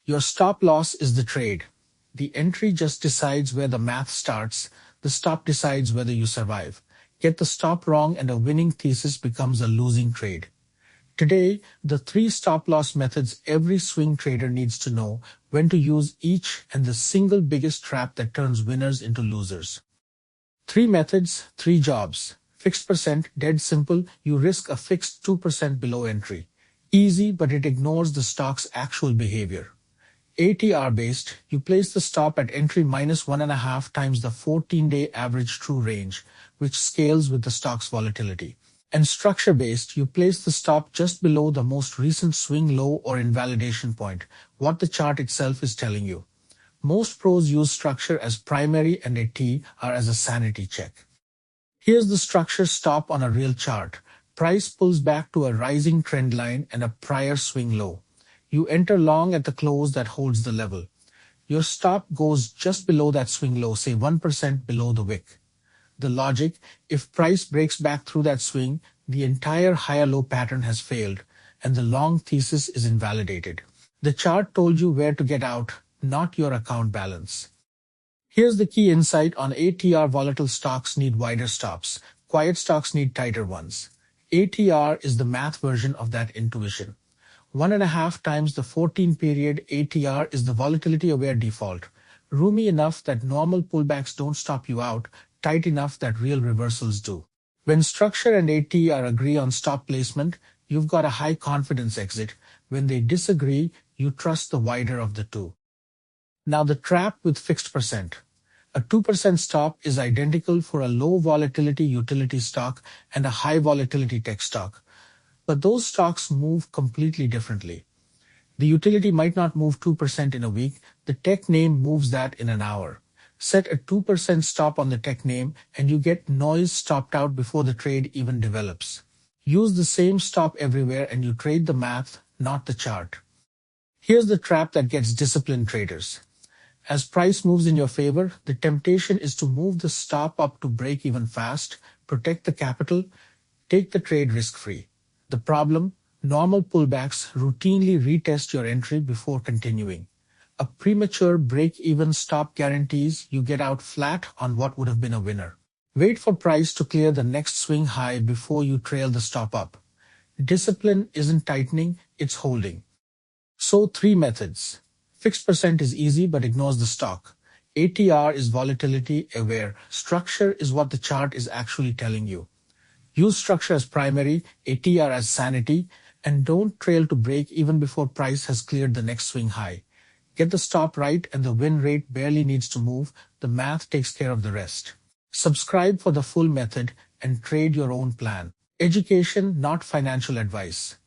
Your stop loss is the trade. The entry just decides where the math starts. The stop decides whether you survive. Get the stop wrong and a winning thesis becomes a losing trade. Today, the 3 stop-loss methods every swing trader needs to know, when to use each, and the single biggest trap that turns winners into losers. 3 methods, 3 jobs. Fixed percent, dead simple, you risk a fixed 2% below entry. Easy, but it ignores the stock's actual behavior. ATR-based, you place the stop at entry minus 1.5 times the 14-day average true range, which scales with the stock's volatility. And structure-based, you place the stop just below the most recent swing low or invalidation point, what the chart itself is telling you. Most pros use structure as primary and ATR as a sanity check. Here's the structure stop on a real chart. Price pulls back to a rising trend line and a prior swing low. You enter long at the close that holds the level. Your stop goes just below that swing low, say 1% below the wick. The logic, if price breaks back through that swing, the entire higher-low pattern has failed, and the long thesis is invalidated. The chart told you where to get out, not your account balance. Here's the key insight on ATR: volatile stocks need wider stops, quiet stocks need tighter ones. ATR is the math version of that intuition. 1.5 times the 14-period ATR is the volatility-aware default, roomy enough that normal pullbacks don't stop you out, tight enough that real reversals do. When structure and ATR agree on stop placement, you've got a high confidence exit. When they disagree, you trust the wider of the two. Now the trap with fixed percent. A 2% stop is identical for a low volatility utility stock and a high volatility tech stock. But those stocks move completely differently. The utility might not move 2% in a week. The tech name moves that in an hour. Set a 2% stop on the tech name and you get noise stopped out before the trade even develops. Use the same stop everywhere and you trade the math, not the chart. Here's the trap that gets disciplined traders. As price moves in your favor, the temptation is to move the stop up to break even fast, protect the capital, take the trade risk-free. The problem? Normal pullbacks routinely retest your entry before continuing. A premature break-even stop guarantees you get out flat on what would have been a winner. Wait for price to clear the next swing high before you trail the stop up. Discipline isn't tightening, it's holding. So 3 methods. Fixed percent is easy but ignores the stock. ATR is volatility aware. Structure is what the chart is actually telling you. Use structure as primary, ATR as sanity, and don't trail to break even before price has cleared the next swing high. Get the stop right and the win rate barely needs to move. The math takes care of the rest. Subscribe for the full method and trade your own plan. Education, not financial advice.